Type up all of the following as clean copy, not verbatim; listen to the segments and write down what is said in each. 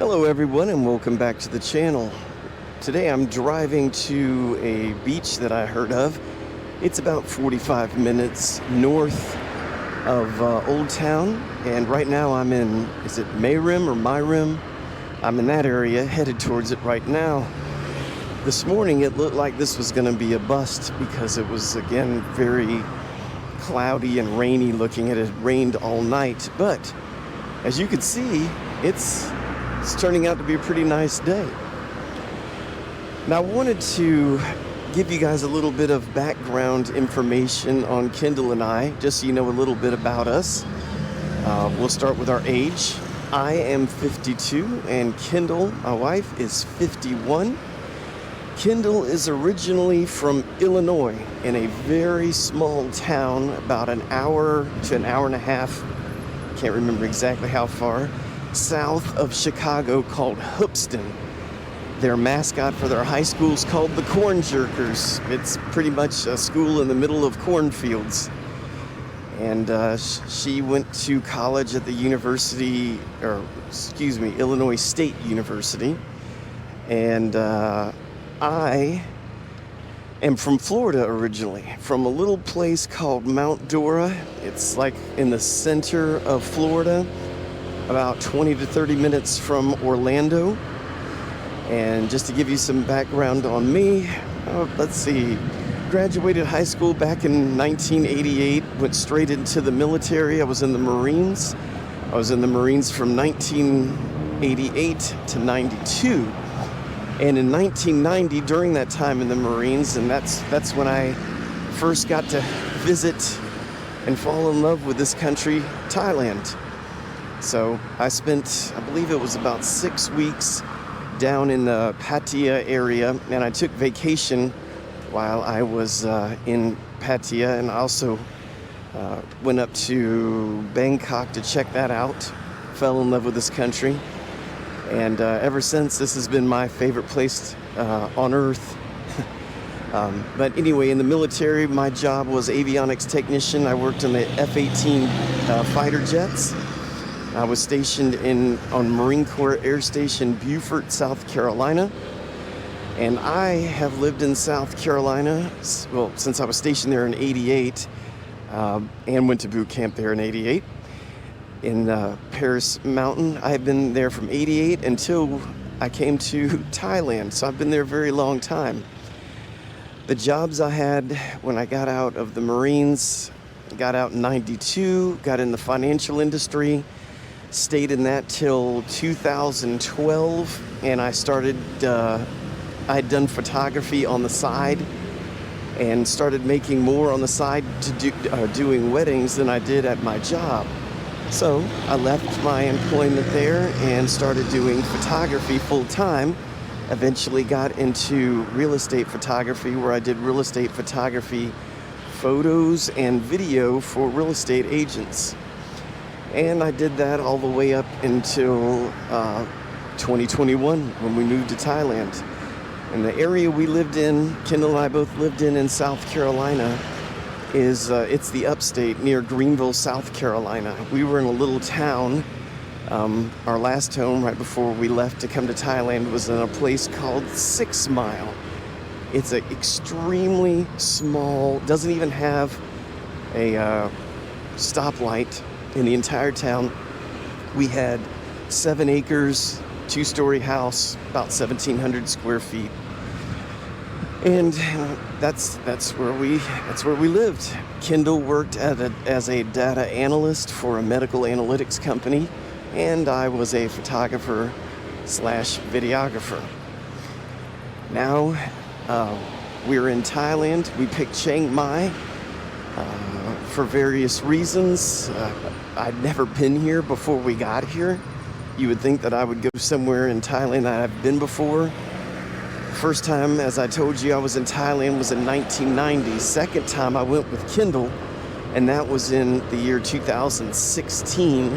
Hello everyone and welcome back to the channel. Today I'm driving to a beach that I heard of. It's about 45 minutes north of Old Town, and right now I'm in, is it Mayrim or Myrim? I'm in that area, headed towards it right now. This morning it looked like this was going to be a bust because it was again very cloudy and rainy looking. It had rained all night, but as you can see, it's turning out to be a pretty nice day. Now I wanted to give you guys a little bit of background information on Kendall and I, just so you know a little bit about us. We'll start with our age. I am 52 and Kendall, my wife, is 51. Kendall is originally from Illinois in a very small town, about an hour to an hour and a half, can't remember exactly how far, south of Chicago, called Hoopeston. Their mascot for their high school is called the Corn Jerkers. It's pretty much a school in the middle of cornfields. And she went to college at the Illinois State University. And I am from Florida originally, from a little place called Mount Dora. It's like in the center of Florida, about 20 to 30 minutes from Orlando. And just to give you some background on me, let's see, graduated high school back in 1988, went straight into the military. I was in the Marines. I was in the Marines from 1988 to 92. And in 1990, during that time in the Marines, and that's when I first got to visit and fall in love with this country, Thailand. So I spent, I believe it was about 6 weeks down in the Pattaya area, and I took vacation while I was in Pattaya, and I also went up to Bangkok to check that out. Fell in love with this country. And ever since, this has been my favorite place on earth. But anyway, in the military, my job was avionics technician. I worked on the F-18 fighter jets. I was stationed on Marine Corps Air Station Beaufort, South Carolina. And I have lived in South Carolina, well, since I was stationed there in 88, and went to boot camp there in 88. In Paris Mountain. I had been there from 88 until I came to Thailand, so I've been there a very long time. The jobs I had when I got out of the Marines, got out in 92, got in the financial industry, stayed in that till 2012, and I started, I had done photography on the side and started making more on the side to doing weddings than I did at my job. So I left my employment there and started doing photography full-time. Eventually got into real estate photography, where I did real estate photography photos and video for real estate agents. And I did that all the way up until 2021 when we moved to Thailand. And the area we lived in, Kendall and I both lived in South Carolina, is it's the upstate near Greenville, South Carolina. We were in a little town. Our last home right before we left to come to Thailand was in a place called 6 Mile. It's an extremely small, doesn't even have a stoplight in the entire town. We had 7 acres, 2-story house, about 1,700 square feet. And that's where we lived. Kendall worked as a data analyst for a medical analytics company, and I was a photographer / videographer. Now we're in Thailand. We picked Chiang Mai for various reasons. I'd never been here before we got here. You would think that I would go somewhere in Thailand that I've been before. First time, as I told you, I was in Thailand was in 1990. Second time I went with Kendall, and that was in the year 2016. I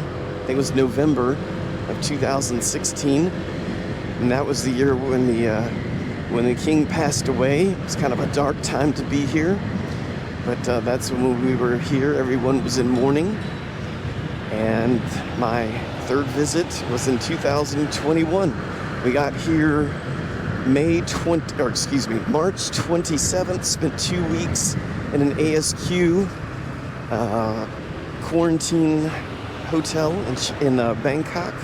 think it was November of 2016. And that was the year when the king passed away. It was kind of a dark time to be here. But that's when we were here. Everyone was in mourning. And my third visit was in 2021. We got here March 27th, spent 2 weeks in an ASQ quarantine hotel in Bangkok.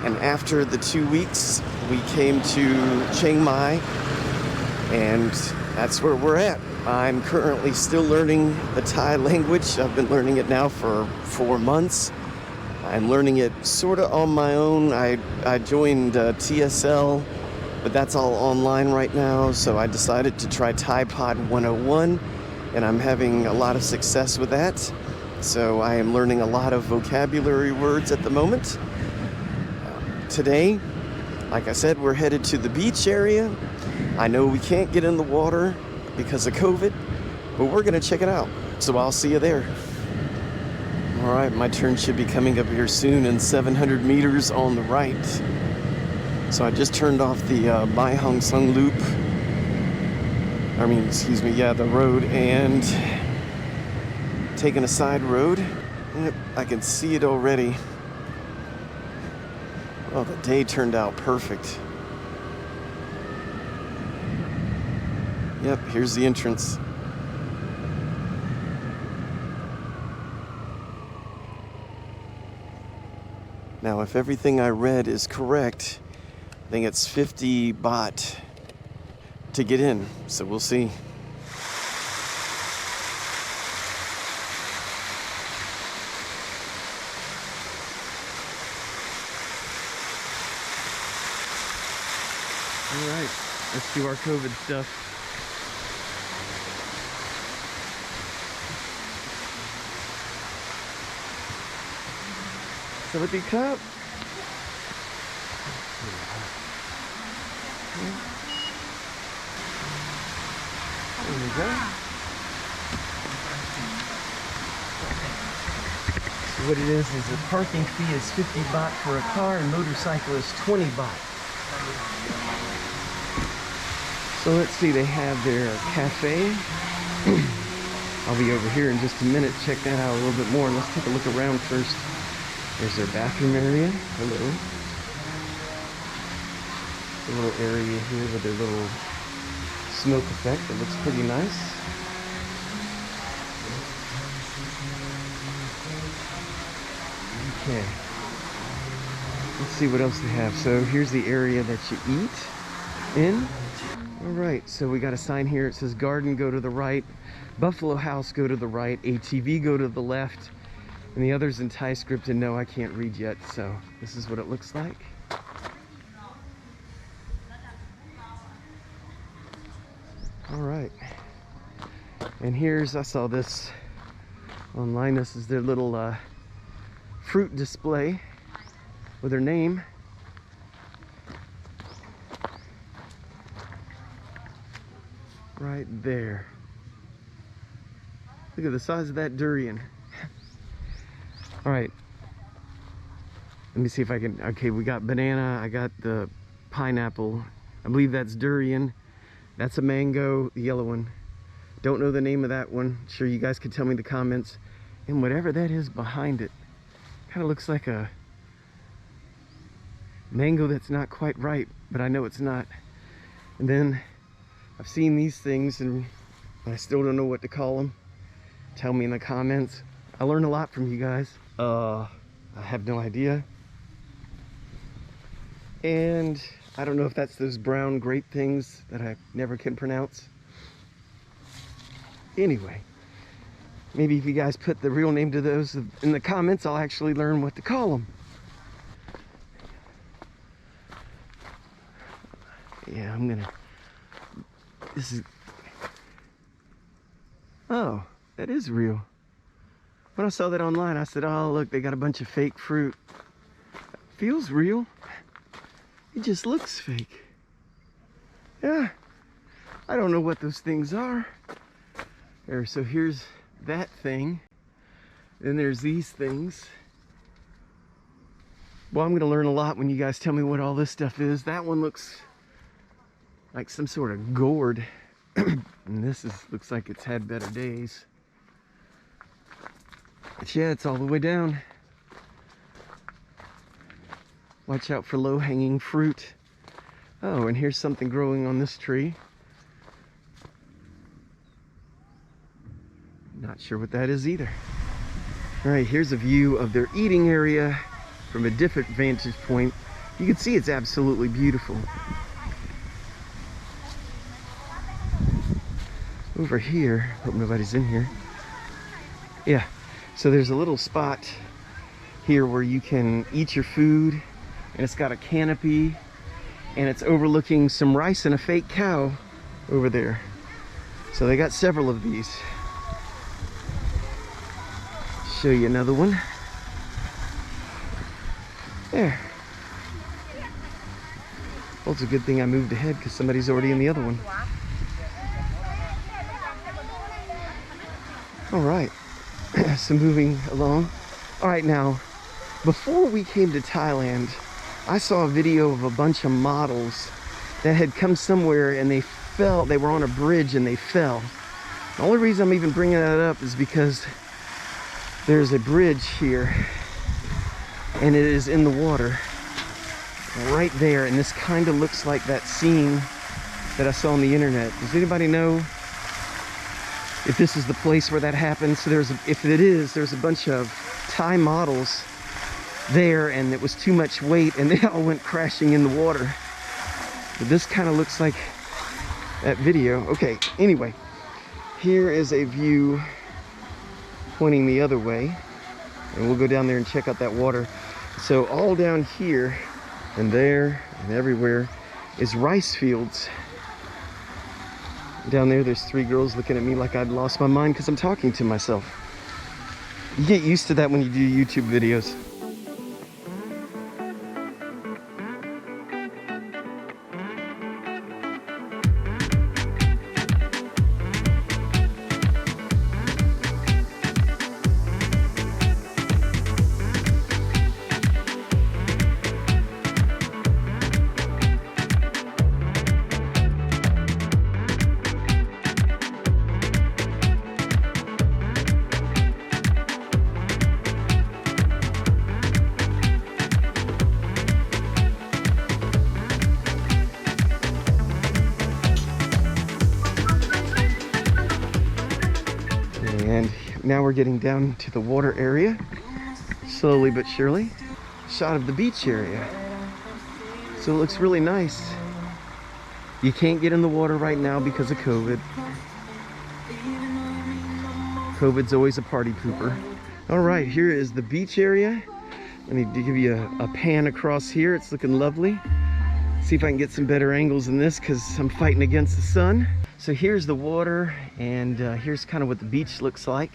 And after the 2 weeks, we came to Chiang Mai, and that's where we're at. I'm currently still learning the Thai language. I've been learning it now for 4 months. I'm learning it sort of on my own. I joined TSL, but that's all online right now. So I decided to try Thai Pod 101, and I'm having a lot of success with that. So I am learning a lot of vocabulary words at the moment. Today, like I said, we're headed to the beach area. I know we can't get in the water because of COVID, but we're gonna check it out. So I'll see you there. All right, my turn should be coming up here soon in 700 meters on the right. So I just turned off the Bai Hong Sung Loop. The road, and taking a side road. Yep, I can see it already. Oh, the day turned out perfect. Yep, here's the entrance. Now, if everything I read is correct, I think it's 50 baht to get in, so we'll see. All right, let's do our COVID stuff. Sawadee krap. There we go. So what it is the parking fee is 50 baht for a car, and motorcycle is 20 baht. So let's see, they have their cafe. I'll be over here in just a minute, check that out a little bit more. Let's take a look around first. There's their bathroom area. Hello. A little area here with their little smoke effect. It looks pretty nice. Okay. Let's see what else they have. So here's the area that you eat in. All right, so we got a sign here. It says garden, go to the right. Buffalo house, go to the right. ATV, go to the left. And the others in Thai script, and no, I can't read yet, so this is what it looks like. All right. And I saw this online. This is their little fruit display with their name. Right there. Look at the size of that durian. All right, let me see if I can, okay, we got banana, I got the pineapple, I believe that's durian, that's a mango, the yellow one. Don't know the name of that one. Sure, you guys could tell me in the comments. And whatever that is behind it, kind of looks like a mango that's not quite ripe, but I know it's not. And then I've seen these things and I still don't know what to call them. Tell me in the comments. I learned a lot from you guys. I have no idea. And I don't know if that's those brown grape things that I never can pronounce. Anyway, maybe if you guys put the real name to those in the comments, I'll actually learn what to call them. Yeah, oh, that is real. When I saw that online, I said, oh, look, they got a bunch of fake fruit. Feels real. It just looks fake. Yeah, I don't know what those things are. There, so here's that thing. Then there's these things. Well, I'm gonna learn a lot when you guys tell me what all this stuff is. That one looks like some sort of gourd. And this looks like it's had better days. But yeah, it's all the way down. Watch out for low-hanging fruit. Oh, and here's something growing on this tree. Not sure what that is either. All right, here's a view of their eating area from a different vantage point. You can see it's absolutely beautiful. Over here, hope nobody's in here. Yeah, so there's a little spot here where you can eat your food, and it's got a canopy, and it's overlooking some rice and a fake cow over there. So they got several of these. Show you another one. There. Well, it's a good thing I moved ahead because somebody's already in the other one. All right, so moving along. All right, now, before we came to Thailand, I saw a video of a bunch of models that had come somewhere and they fell. They were on a bridge and they fell. The only reason I'm even bringing that up is because there's a bridge here and it is in the water right there, and this kind of looks like that scene that I saw on the internet. Does anybody know if this is the place where that happened? So if it is, there's a bunch of Thai models there and it was too much weight and they all went crashing in the water. But this kind of looks like that video. Okay, anyway, here is a view pointing the other way, and we'll go down there and check out that water. So all down here and there and everywhere is rice fields. Down there's 3 girls looking at me like I'd lost my mind because I'm talking to myself. You get used to that when you do YouTube videos. And now we're getting down to the water area, slowly but surely. Shot of the beach area. So it looks really nice. You can't get in the water right now because of COVID. COVID's always a party pooper. All right, here is the beach area. I need to give you a pan across here. It's looking lovely. See if I can get some better angles in this because I'm fighting against the sun. So here's the water, and here's kind of what the beach looks like.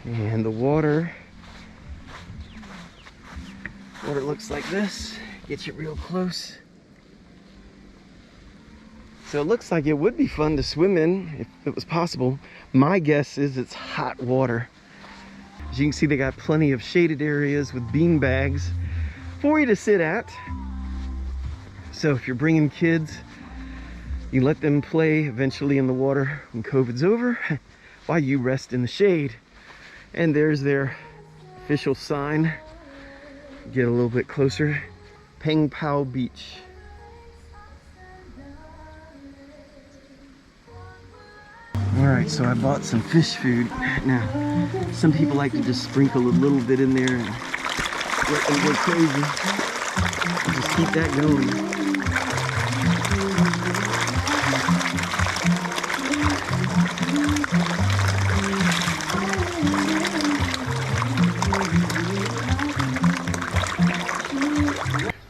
And the water looks like this. Get you real close. So it looks like it would be fun to swim in if it was possible. My guess is it's hot water. As you can see, they got plenty of shaded areas with bean bags for you to sit at. So if you're bringing kids, you let them play eventually in the water when COVID's over while you rest in the shade. And there's their official sign. Get a little bit closer. Pang Pao Beach. Alright, so I bought some fish food. Now, some people like to just sprinkle a little bit in there and let them go crazy. Just keep that going.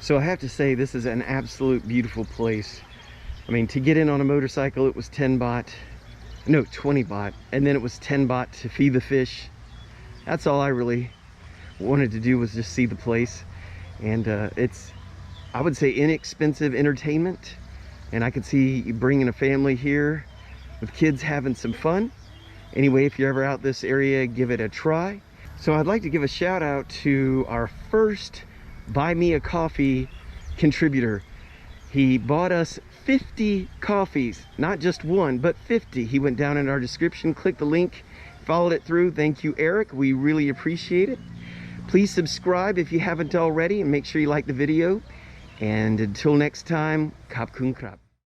So I have to say, this is an absolute beautiful place. I mean, to get in on a motorcycle, it was 10 baht. No, 20 baht. And then it was 10 baht to feed the fish. That's all I really wanted to do, was just see the place. And it's, I would say, inexpensive entertainment. And I could see you bringing a family here with kids having some fun. Anyway, if you're ever out this area, give it a try. So I'd like to give a shout out to our first Buy Me a Coffee contributor. He bought us 50 coffees, not just one, but 50. He went down in our description, clicked the link, followed it through. Thank you, Eric. We really appreciate it. Please subscribe if you haven't already, and make sure you like the video. And until next time, Kap Kun Krap.